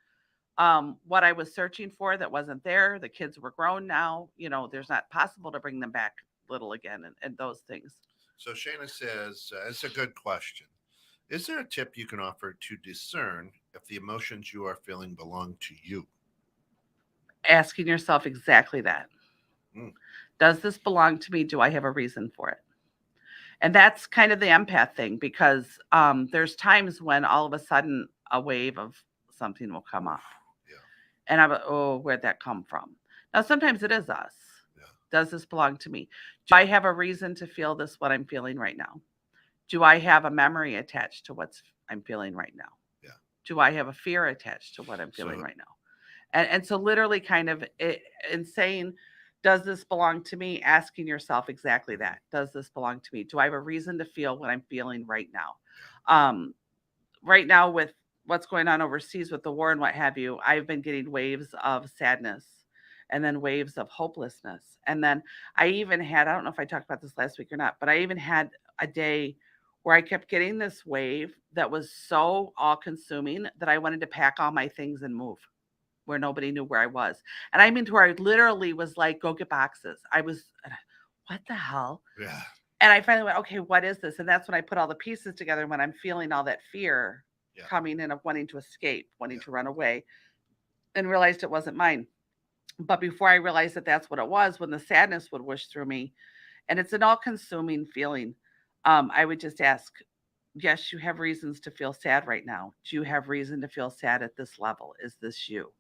what I was searching for that wasn't there. The kids were grown now. There's not possible to bring them back little again, and those things. So Shana says, it's a good question. Is there a tip you can offer to discern if the emotions you are feeling belong to you? Asking yourself exactly that. Mm, Does this belong to me? Do I have a reason for it? And that's kind of the empath thing because there's times when all of a sudden a wave of something will come up. yeah, And I'm like, oh, where'd that come from? Now, sometimes it is us. yeah. Does this belong to me? Do I have a reason to feel this, what I'm feeling right now? Do I have a memory attached to what's I'm feeling right now? Yeah. Do I have a fear attached to what I'm feeling So right now? And so literally kind of in saying, does this belong to me? Asking yourself exactly that. Does this belong to me? Do I have a reason to feel what I'm feeling right now? Um, right now with what's going on overseas with the war and what have you, I've been getting waves of sadness and then waves of hopelessness. And then I even had, I don't know if I talked about this last week or not, but I even had a day where I kept getting this wave that was so all consuming that I wanted to pack all my things and move where nobody knew where I was. And I mean to where I literally was like, go get boxes. I was, what the hell? yeah, And I finally went, okay, what is this? And that's when I put all the pieces together when I'm feeling all that fear yeah, coming in of wanting to escape, wanting yeah. to run away, and realized it wasn't mine. But before I realized that that's what it was, when the sadness would wish through me, and it's an all consuming feeling, I would just ask, yes, you have reasons to feel sad right now. Do you have reason to feel sad at this level? Is this you?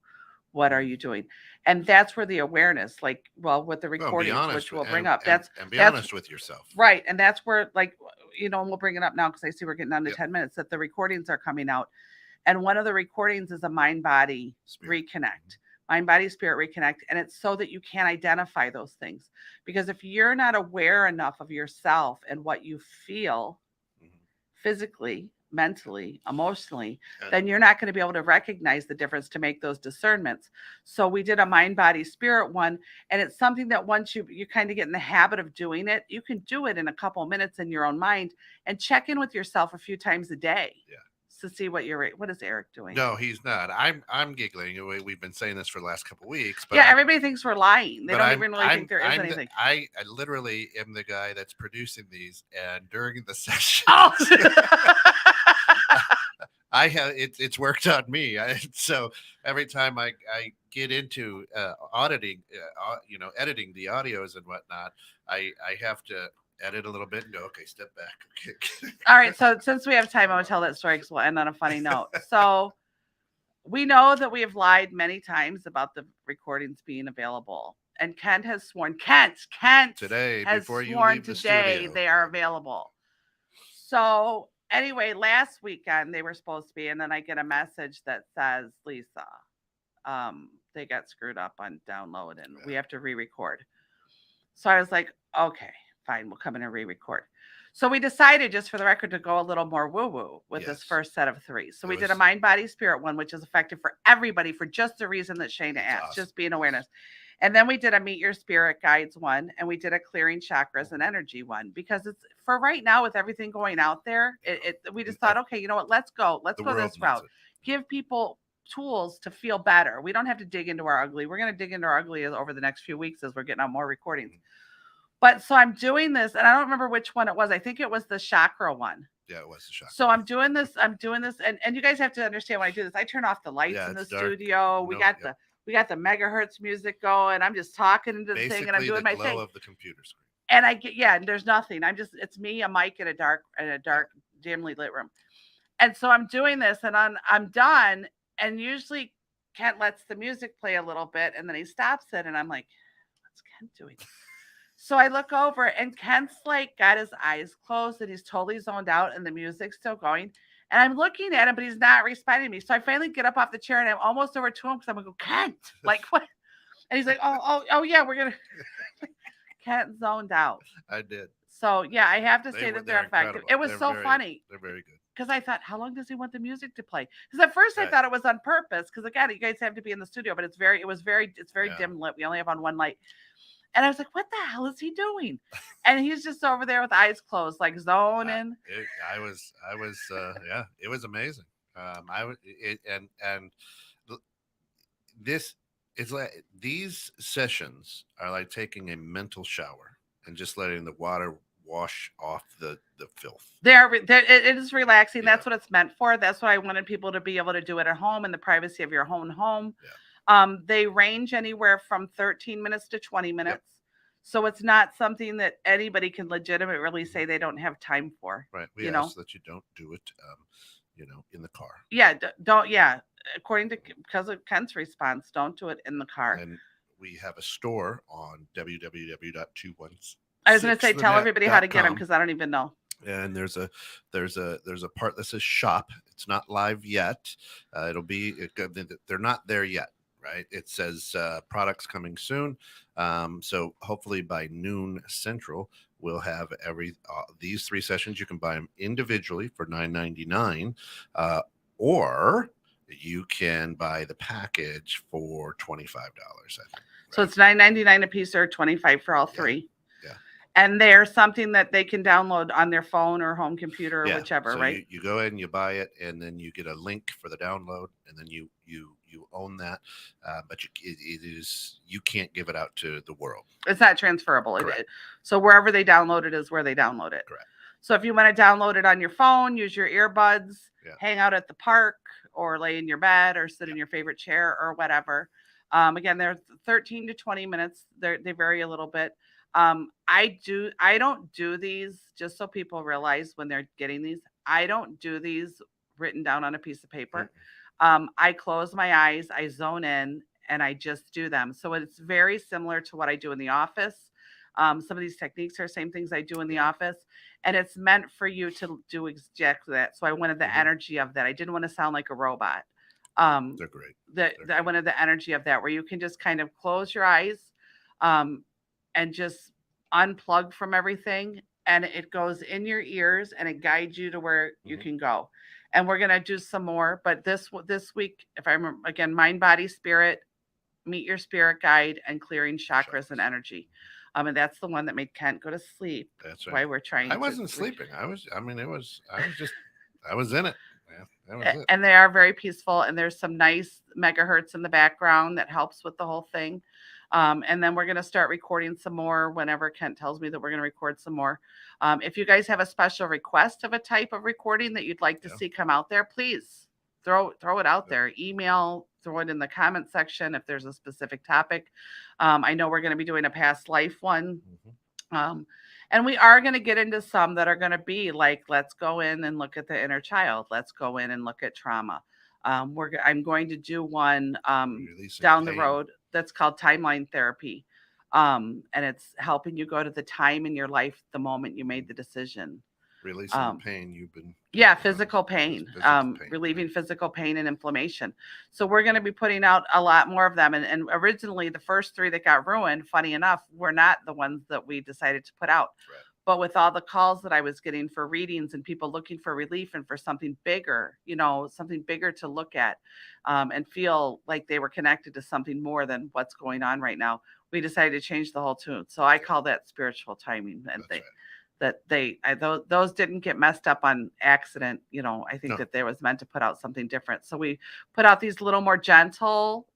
What are Mm. you doing? And that's where the awareness, like, well, with the Well, and be recordings, honest which with we'll bring up, that's and be that's honest with yourself. right. And that's where, like, and we'll bring it up now because I see we're getting down to Yep. 10 minutes that the recordings are coming out. And one of the recordings is a mind body Spirit. reconnect, mind body spirit reconnect. And it's so that you can identify those things. Because if you're not aware enough of yourself and what you feel Mhm. physically, mentally, emotionally, And then you're not going to be able to recognize the difference to make those discernments. So we did a mind body spirit one, and it's something that once you kind of get in the habit of doing it, you can do it in a couple of minutes in your own mind and check in with yourself a few times a day. Yeah. To see what is Eric doing? no, he's not. I'm giggling. We've been saying this for the last couple of weeks, but Yeah, everybody thinks we're lying. They but don't even really think there is I'm anything. I literally am the guy that's producing these, and during the session, Oh. I have it's worked on me. So every time I get into auditing, editing the audios and whatnot, I have to edit a little bit and go, okay, step back. Okay. All right, so since we have time, I'm gonna tell that story because we'll end on a funny note. So we know that we have lied many times about the recordings being available. And Kent has sworn, Kent Today, has before you sworn leave the today studio, they are available. So anyway, last weekend they were supposed to be, and then I get a message that says, Lisa, they got screwed up on download and we have to re-record. So I was like, okay, fine, we'll come in and re-record. So we decided, just for the record, to go a little more woo-woo with this Yes. first set of three. So we It did a was- mind, body, spirit one, which is effective for everybody for just the reason that Shayna asked, awesome. just being awareness. And then we did a meet your spirit guides one, and we did a clearing chakras and energy one, because it's for right now with everything going out there. We just thought, okay, you know what? Let's go the go world this needs route. it. Give people tools to feel better. We don't have to dig into our ugly. We're going to dig into our ugly over the next few weeks as we're getting out more recordings. But so I'm doing this, and I don't remember which one it was. I think it was the chakra one. Yeah, it was a shock. So I'm doing this, and you guys have to understand when I do this. I turn off the lights Yeah, in the it's dark. studio. We got the megahertz music going. I'm just talking into the thing, and I'm Basically, doing the my glow thing. of the computer screen. And I get and there's nothing. It's me, a mic, in a dark, dimly lit room. And so I'm doing this, and I'm done. And usually Kent lets the music play a little bit, and then he stops it, and I'm like, what's Kent doing? So I look over, and Kent's like got his eyes closed and he's totally zoned out, and the music's still going. And I'm looking at him, but he's not responding to me. So I finally get up off the chair and I'm almost over to him because I'm gonna go, Kent, like what? And he's like, oh yeah, we're gonna Kent zoned out. I did. So yeah, I have to say that they're effective. incredible. It was funny. They're very good. Because I thought, how long does he want the music to play? Because at first I thought it was on purpose. Because again, you guys have to be in the studio, but it's very dim lit. We only have on one light. And I was like, what the hell is he doing? And he's just over there with eyes closed, like zoning. I was, yeah, it was amazing. This is these sessions are like taking a mental shower and just letting the water wash off the filth. It is relaxing. Yeah. That's what it's meant for. That's what I wanted people to be able to do it at home in the privacy of your own home. Yeah. They range anywhere from 13 minutes to 20 minutes. So it's not something that anybody can legitimately really say they don't have time for. Right. We you ask know? that you don't do it, in the car. Yeah, don't. Yeah, according to because of Kent's response, don't do it in the car. And we have a store on www.216. I was going to say, tell everybody how to get them because I don't even know. And there's a part that says shop. It's not live yet. They're not there yet, right? It says products coming soon. So hopefully by noon Central, we'll have these 3 sessions. You can buy them individually for $9.99, or you can buy the package for $25. I think. Right? So it's $9.99 a piece or $25 for all 3. Yeah. And they're something that they can download on their phone or home computer or whichever, so right? You go ahead and you buy it, and then you get a link for the download, and then you own that. But you can't give it out to the world. It's not transferable. So wherever they download it is where they download it. Correct. So if you want to download it on your phone, use your earbuds, hang out at the park, or lay in your bed, or sit in your favorite chair, or whatever. Again, they're 13 to 20 minutes. They vary a little bit. I don't do these, just so people realize when they're getting these, I don't do these written down on a piece of paper. I close my eyes, I zone in, and I just do them. So it's very similar to what I do in the office. Some of these techniques are the same things I do in the office, and it's meant for you to do exactly that. So I wanted the energy of that. I didn't want to sound like a robot. They're great. I wanted the energy of that, where you can just kind of close your eyes, and just unplug from everything, and it goes in your ears and it guides you to where you can go. And we're going to do some more, but this week, if I remember, again, mind, body, spirit, meet your spirit guide, and clearing chakras and energy. And that's the one that made Kent go to sleep. That's right. Why we're trying. I wasn't sleeping. I was in it. Yeah, that was it. And they are very peaceful, and there's some nice megahertz in the background that helps with the whole thing. And then we're going to start recording some more whenever Kent tells me that we're going to record some more. If you guys have a special request of a type of recording that you'd like to see come out there, please throw it out there. Email, throw it in the comment section if there's a specific topic. I know we're going to be doing a past life one. And we are going to get into some that are going to be like, let's go in and look at the inner child. Let's go in and look at trauma. I'm going to do one down the road that's called timeline therapy. And it's helping you go to the time in your life, the moment you made the decision. Releasing the pain you've been. Physical pain. Relieving physical pain and inflammation. So we're going to be putting out a lot more of them. And originally the first 3 that got ruined, funny enough, were not the ones that we decided to put out. Right. But with all the calls that I was getting for readings and people looking for relief and for something bigger, something bigger to look at, and feel like they were connected to something more than what's going on right now, we decided to change the whole tune. So I call that spiritual timing. And those didn't get messed up on accident. I think that they was meant to put out something different. So we put out these little more gentle,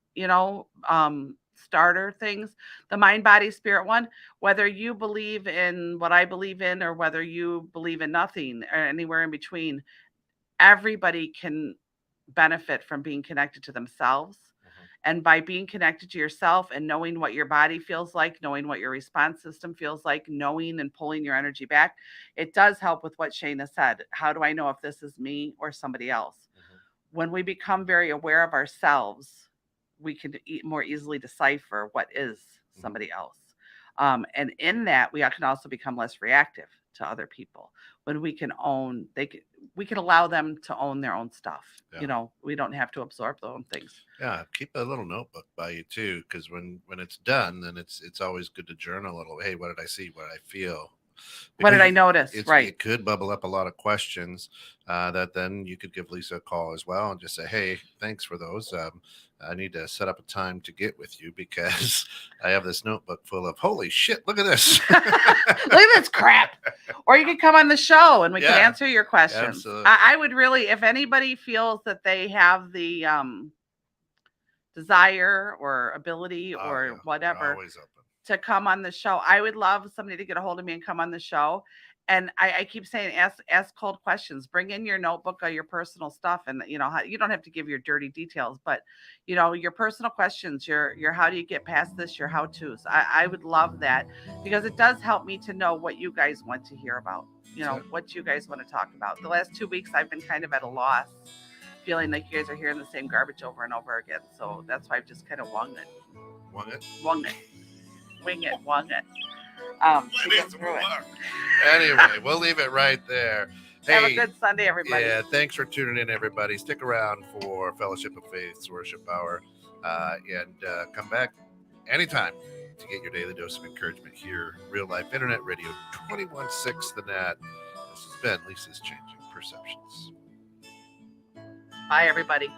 starter things. The mind, body, spirit one, whether you believe in what I believe in or whether you believe in nothing or anywhere in between, everybody can benefit from being connected to themselves. And by being connected to yourself and knowing what your body feels like, knowing what your response system feels like, knowing and pulling your energy back, it does help with what Shayna said. How do I know if this is me or somebody else? When we become very aware of ourselves, we can more easily decipher what is somebody else. And in that, we can also become less reactive to other people. When we can we can allow them to own their own stuff. We don't have to absorb their own things. Yeah, keep a little notebook by you too, because when it's done, then it's always good to journal a little. Hey, what did I see? What did I feel? What did I notice? Right. It could bubble up a lot of questions that then you could give Lisa a call as well and just say, hey, thanks for those. I need to set up a time to get with you because I have this notebook full of, holy shit, look at this. Look at this crap. Or you could come on the show and we can answer your questions. Absolutely. I would really, if anybody feels that they have the desire or ability or whatever to come on the show. I would love somebody to get a hold of me and come on the show. And I keep saying, ask cold questions. Bring in your notebook of your personal stuff, and you know, you don't have to give your dirty details, but you know, your personal questions, your how do you get past this, your how tos. I would love that because it does help me to know what you guys want to hear about. You know, what you guys want to talk about. The last 2 weeks, I've been kind of at a loss, feeling like you guys are hearing the same garbage over and over again. So that's why I've just kind of wung it, wing it. To get through it. Anyway, we'll leave it right there. Hey, have a good Sunday, everybody. Yeah, thanks for tuning in, everybody. Stick around for Fellowship of Faith's Worship Hour, and come back anytime to get your daily dose of encouragement here, Real Life Internet Radio 21.6 The Net. This has been Lisa's Changing Perceptions. Bye, everybody.